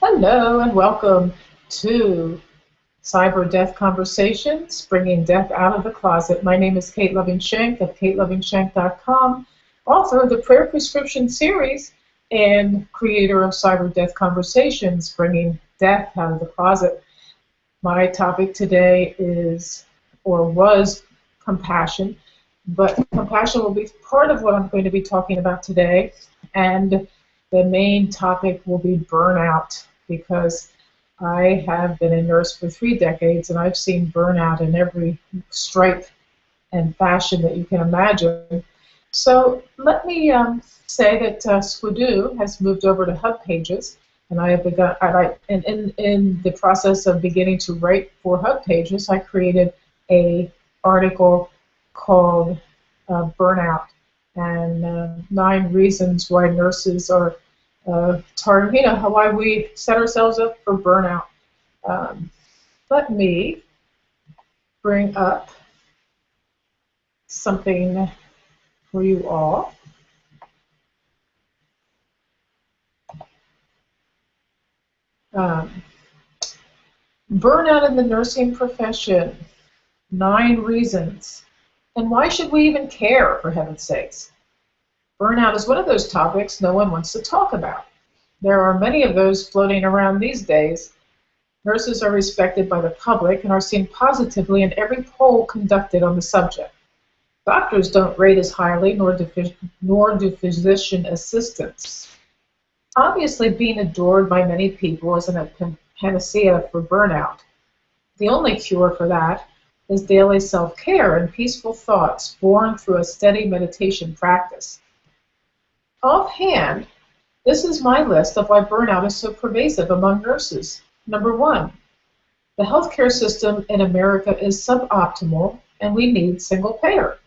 Hello and welcome to Cyber Death Conversations, bringing death out of the closet. My name is Kate Loving-Shank of katelovingshank.com, author of the Prayer Prescription series and creator of Cyber Death Conversations, bringing death out of the closet. My topic today is, or was, compassion, but compassion will be part of what I'm going to be talking about today, and the main topic will be burnout, because I have been a nurse for 3 decades and I've seen burnout in every stripe and fashion that you can imagine. So let me say that Squidoo has moved over to Hub Pages, and I have begun. In the process of beginning to write for Hub Pages, I created a article called Burnout, and 9 reasons why nurses are why we set ourselves up for burnout. Let me bring up something for you all. Burnout in the nursing profession, 9 reasons. And why should we even care, for heaven's sakes? Burnout is one of those topics no one wants to talk about. There are many of those floating around these days. Nurses are respected by the public and are seen positively in every poll conducted on the subject. Doctors don't rate as highly, nor do physician assistants. Obviously, being adored by many people isn't a panacea for burnout. The only cure for that is daily self-care and peaceful thoughts born through a steady meditation practice. Offhand, this is my list of why burnout is so pervasive among nurses. Number 1, the healthcare system in America is suboptimal and we need single payer.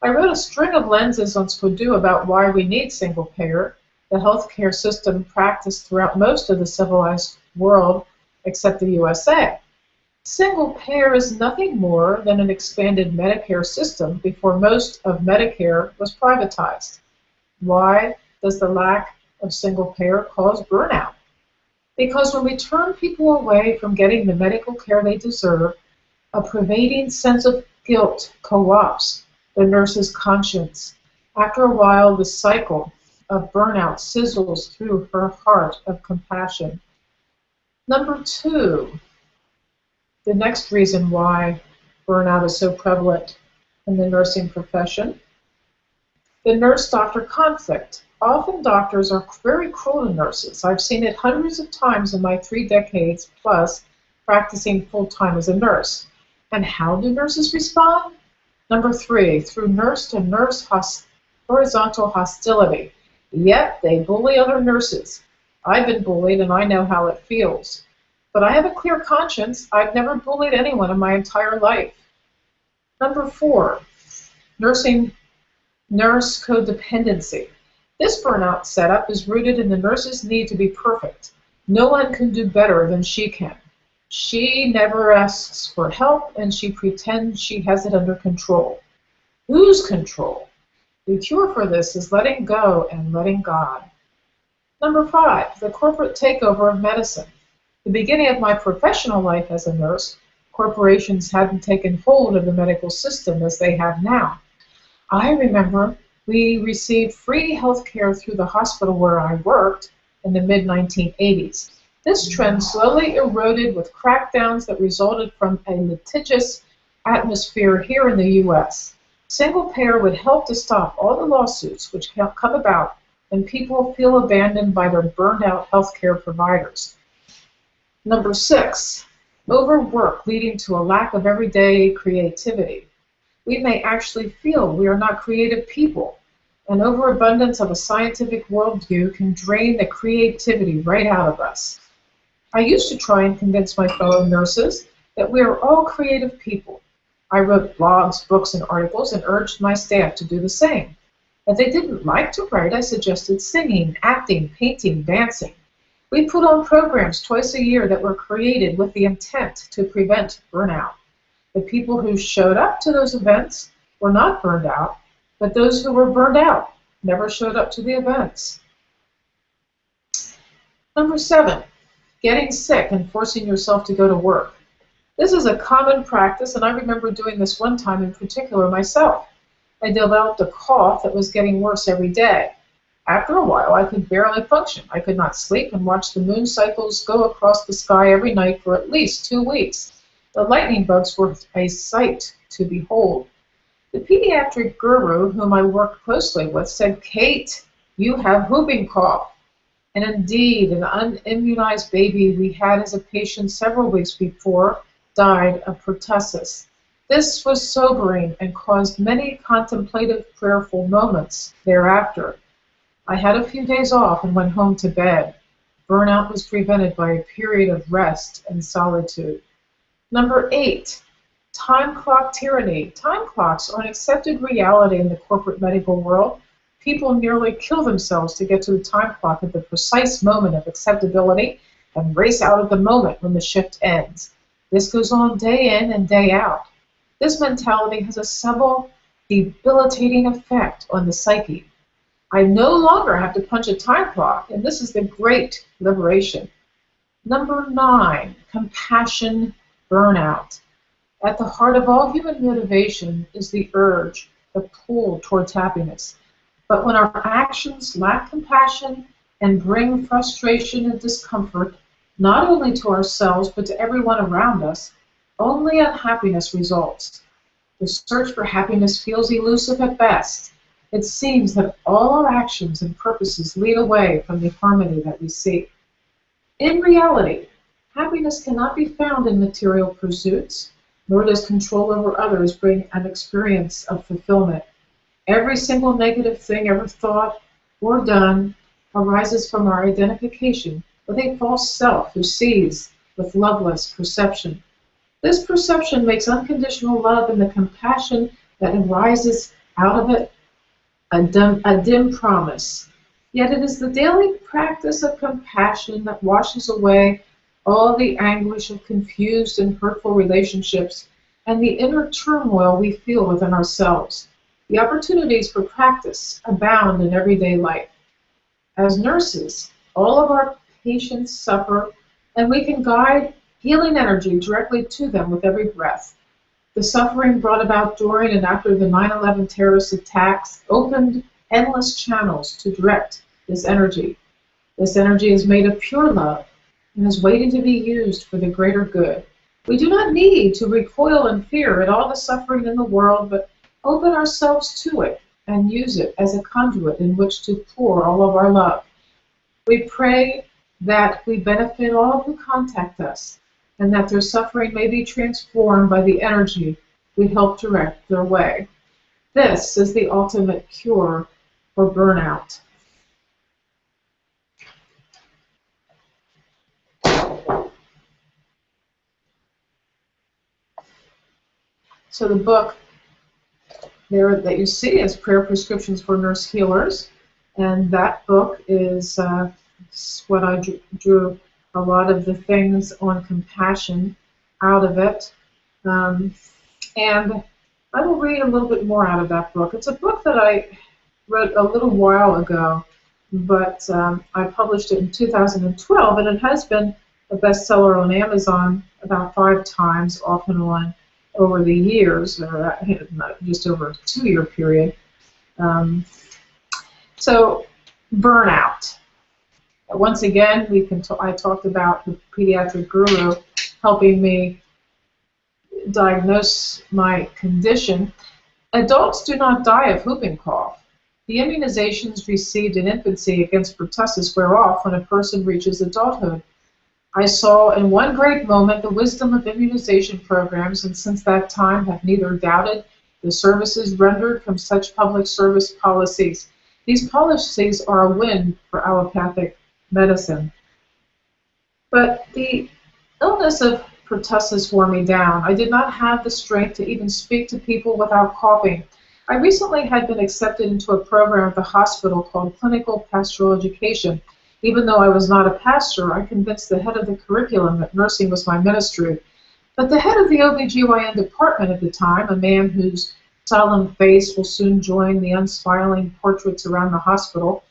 I wrote a string of lenses on Squidoo about why we need single payer, the healthcare system practiced throughout most of the civilized world except the USA. Single payer is nothing more than an expanded Medicare system before most of Medicare was privatized. Why does the lack of single payer cause burnout? Because when we turn people away from getting the medical care they deserve, a pervading sense of guilt co-opts the nurse's conscience. After a while, the cycle of burnout sizzles through her heart of compassion. Number 2, the next reason why burnout is so prevalent in the nursing profession, the nurse-doctor conflict. Often doctors are very cruel to nurses. I've seen it hundreds of times in my 3 decades plus practicing full-time as a nurse. And how do nurses respond? Number 3, through nurse-to-nurse horizontal hostility. Yep, they bully other nurses. I've been bullied and I know how it feels. But I have a clear conscience. I've never bullied anyone in my entire life. Number 4, nurse codependency. This burnout setup is rooted in the nurse's need to be perfect. No one can do better than she can. She never asks for help, and she pretends she has it under control. Whose control? The cure for this is letting go and letting God. Number 5, the corporate takeover of medicine. The beginning of my professional life as a nurse, corporations hadn't taken hold of the medical system as they have now. I remember we received free health care through the hospital where I worked in the mid-1980s. This trend slowly eroded with crackdowns that resulted from a litigious atmosphere here in the U.S. Single payer would help to stop all the lawsuits which come about when people feel abandoned by their burned-out healthcare providers. Number 6, overwork leading to a lack of everyday creativity. We may actually feel we are not creative people. An overabundance of a scientific worldview can drain the creativity right out of us. I used to try and convince my fellow nurses that we are all creative people. I wrote blogs, books, and articles and urged my staff to do the same. If they didn't like to write, I suggested singing, acting, painting, dancing. We put on programs twice a year that were created with the intent to prevent burnout. The people who showed up to those events were not burned out, but those who were burned out never showed up to the events. Number 7, getting sick and forcing yourself to go to work. This is a common practice, and I remember doing this one time in particular myself. I developed a cough that was getting worse every day. After a while, I could barely function. I could not sleep and watch the moon cycles go across the sky every night for at least 2 weeks. The lightning bugs were a sight to behold. The pediatric guru whom I worked closely with said, "Kate, you have whooping cough." And indeed, an unimmunized baby we had as a patient several weeks before died of pertussis. This was sobering and caused many contemplative, prayerful moments thereafter. I had a few days off and went home to bed. Burnout was prevented by a period of rest and solitude. Number 8, time clock tyranny. Time clocks are an accepted reality in the corporate medical world. People nearly kill themselves to get to the time clock at the precise moment of acceptability and race out at the moment when the shift ends. This goes on day in and day out. This mentality has a subtle, debilitating effect on the psyche. I no longer have to punch a time clock, and this is the great liberation. Number 9, compassion burnout. At the heart of all human motivation is the urge, the pull towards happiness. But when our actions lack compassion and bring frustration and discomfort, not only to ourselves but to everyone around us, only unhappiness results. The search for happiness feels elusive at best. It seems that all our actions and purposes lead away from the harmony that we seek. In reality, happiness cannot be found in material pursuits, nor does control over others bring an experience of fulfillment. Every single negative thing ever thought or done arises from our identification with a false self who sees with loveless perception. This perception makes unconditional love and the compassion that arises out of it a dim promise. Yet it is the daily practice of compassion that washes away all the anguish of confused and hurtful relationships and the inner turmoil we feel within ourselves. The opportunities for practice abound in everyday life. As nurses, all of our patients suffer, and we can guide healing energy directly to them with every breath. The suffering brought about during and after the 9/11 terrorist attacks opened endless channels to direct this energy. This energy is made of pure love and is waiting to be used for the greater good. We do not need to recoil in fear at all the suffering in the world, but open ourselves to it and use it as a conduit in which to pour all of our love. We pray that we benefit all who contact us, and that their suffering may be transformed by the energy we help direct their way. This is the ultimate cure for burnout. So the book there that you see is Prayer Prescriptions for Nurse Healers, and that book is what I drew a lot of the things on compassion out of it. And I will read a little bit more out of that book. It's a book that I wrote a little while ago, but I published it in 2012, and it has been a bestseller on Amazon about 5 times, off and on, over the years, or just over a 2-year period. So, burnout. Once again, I talked about the pediatric guru helping me diagnose my condition. Adults do not die of whooping cough. The immunizations received in infancy against pertussis wear off when a person reaches adulthood. I saw in one great moment the wisdom of immunization programs, and since that time have neither doubted the services rendered from such public service policies. These policies are a win for allopathic medicine. But the illness of pertussis wore me down. I did not have the strength to even speak to people without coughing. I recently had been accepted into a program at the hospital called Clinical Pastoral Education. Even though I was not a pastor, I convinced the head of the curriculum that nursing was my ministry. But the head of the OBGYN department at the time, a man whose solemn face will soon join the unsmiling portraits around the hospital,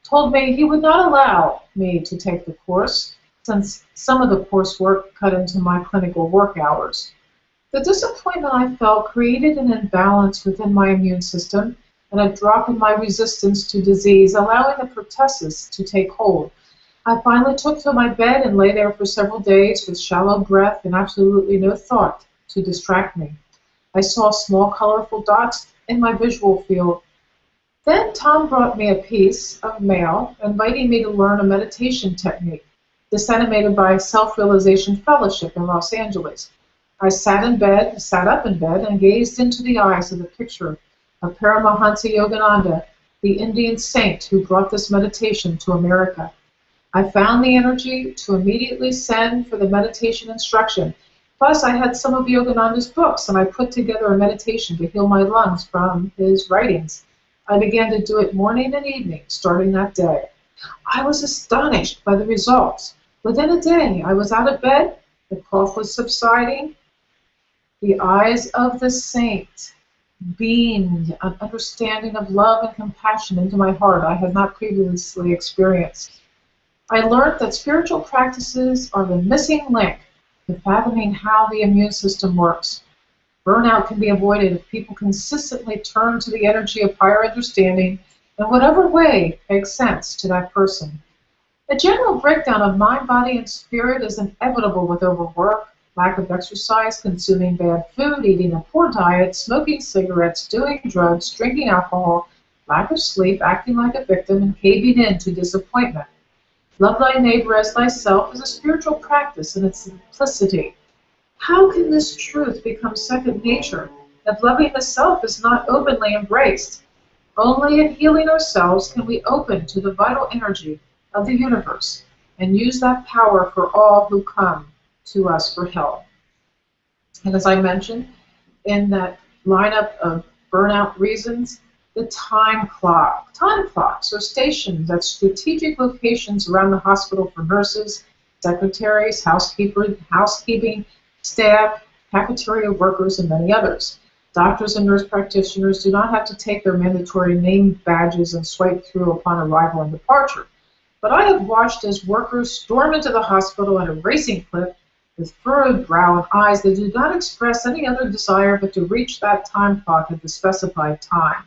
told me he would not allow me to take the course. since some of the coursework cut into my clinical work hours. The disappointment I felt created an imbalance within my immune system and a drop in my resistance to disease, allowing the pertussis to take hold. I finally took to my bed and lay there for several days with shallow breath and absolutely no thought to distract me. I saw small colorful dots in my visual field. Then Tom brought me a piece of mail inviting me to learn a meditation technique disseminated by Self-Realization Fellowship in Los Angeles. I sat up in bed, and gazed into the eyes of the picture of Paramahansa Yogananda, the Indian saint who brought this meditation to America. I found the energy to immediately send for the meditation instruction. Plus, I had some of Yogananda's books, and I put together a meditation to heal my lungs from his writings. I began to do it morning and evening, starting that day. I was astonished by the results. Within a day, I was out of bed, the cough was subsiding. The eyes of the saint beamed an understanding of love and compassion into my heart I had not previously experienced. I learned that spiritual practices are the missing link to fathoming how the immune system works. Burnout can be avoided if people consistently turn to the energy of higher understanding in whatever way makes sense to that person. A general breakdown of mind, body, and spirit is inevitable with overwork, lack of exercise, consuming bad food, eating a poor diet, smoking cigarettes, doing drugs, drinking alcohol, lack of sleep, acting like a victim, and caving in to disappointment. Love thy neighbor as thyself is a spiritual practice in its simplicity. How can this truth become second nature if loving the self is not openly embraced? Only in healing ourselves can we open to the vital energy of the universe and use that power for all who come to us for help. And as I mentioned, in that lineup of burnout reasons, the time clock. Time clocks are stationed at strategic locations around the hospital for nurses, secretaries, housekeeping staff, cafeteria workers, and many others. Doctors and nurse practitioners do not have to take their mandatory name badges and swipe through upon arrival and departure. But I have watched as workers storm into the hospital at a racing clip with furrowed brow and eyes that do not express any other desire but to reach that time clock at the specified time.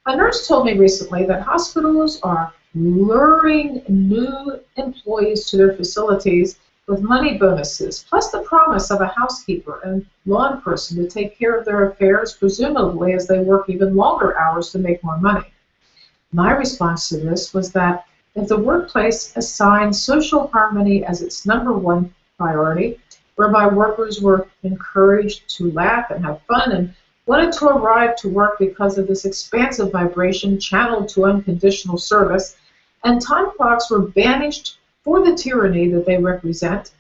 A nurse told me recently that hospitals are luring new employees to their facilities with money bonuses, plus the promise of a housekeeper and lawn person to take care of their affairs, presumably as they work even longer hours to make more money. My response to this was that if the workplace assigned social harmony as its #1 priority, whereby workers were encouraged to laugh and have fun and wanted to arrive to work because of this expansive vibration channeled to unconditional service, and time clocks were banished for the tyranny that they represent,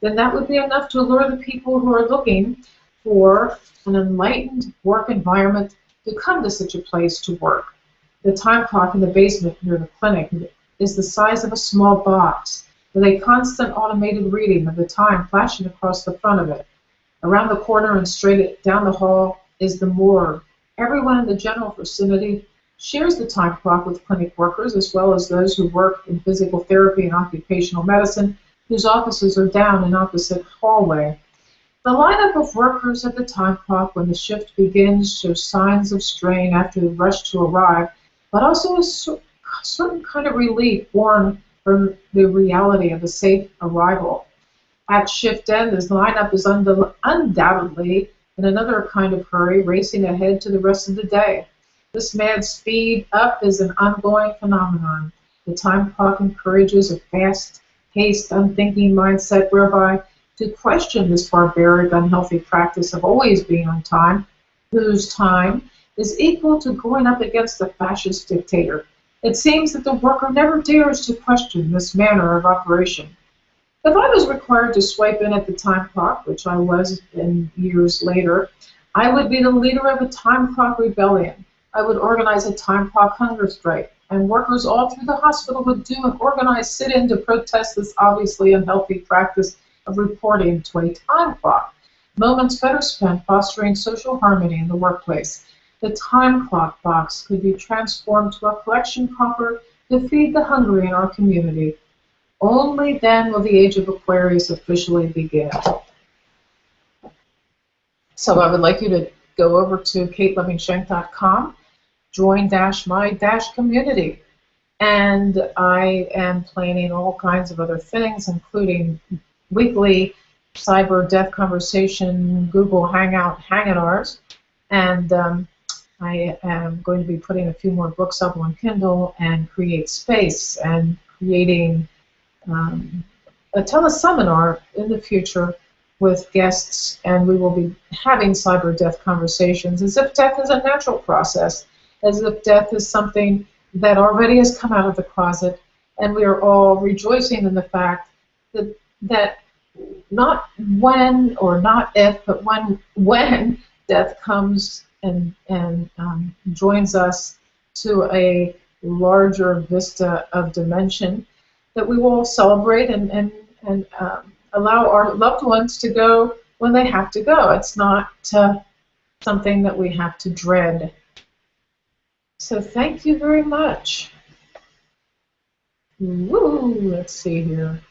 then that would be enough to lure the people who are looking for an enlightened work environment to come to such a place to work. The time clock in the basement near the clinic is the size of a small box, with a constant automated reading of the time flashing across the front of it. Around the corner and straight down the hall is the morgue. Everyone in the general vicinity shares the time clock with clinic workers, as well as those who work in physical therapy and occupational medicine, whose offices are down an opposite hallway. The lineup of workers at the time clock when the shift begins shows signs of strain after the rush to arrive, but also a certain kind of relief born from the reality of a safe arrival. At shift end, this lineup is undoubtedly in another kind of hurry, racing ahead to the rest of the day. This mad speed up is an ongoing phenomenon. The time clock encourages a fast-paced, unthinking mindset whereby to question this barbaric, unhealthy practice of always being on time, whose time is equal to going up against a fascist dictator. It seems that the worker never dares to question this manner of operation. If I was required to swipe in at the time clock, which I was in years later, I would be the leader of a time clock rebellion. I would organize a time clock hunger strike, and workers all through the hospital would do an organized sit-in to protest this obviously unhealthy practice of reporting to a time clock. Moments better spent fostering social harmony in the workplace. The time clock box could be transformed to a collection coffer to feed the hungry in our community. Only then will the age of Aquarius officially begin. So I would like you to go over to katelovingshank.com, join-my-community. And I am planning all kinds of other things, including weekly cyber death conversation, Google Hangout, Hanginars, and I am going to be putting a few more books up on Kindle and create space and creating a teleseminar in the future with guests, and we will be having cyber death conversations as if death is a natural process, as if death is something that already has come out of the closet, and we are all rejoicing in the fact that not when or not if, but when death comes and joins us to a larger vista of dimension, that we will celebrate and allow our loved ones to go when they have to go. It's not something that we have to dread. So thank you very much. Woo, let's see here.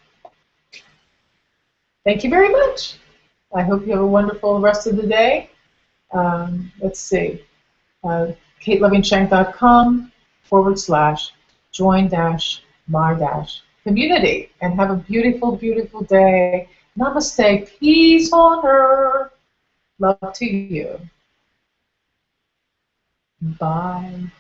Thank you very much. I hope you have a wonderful rest of the day. Let's see. katelovingshank.com/join-my-community. And have a beautiful, beautiful day. Namaste. Peace on earth. Love to you. Bye.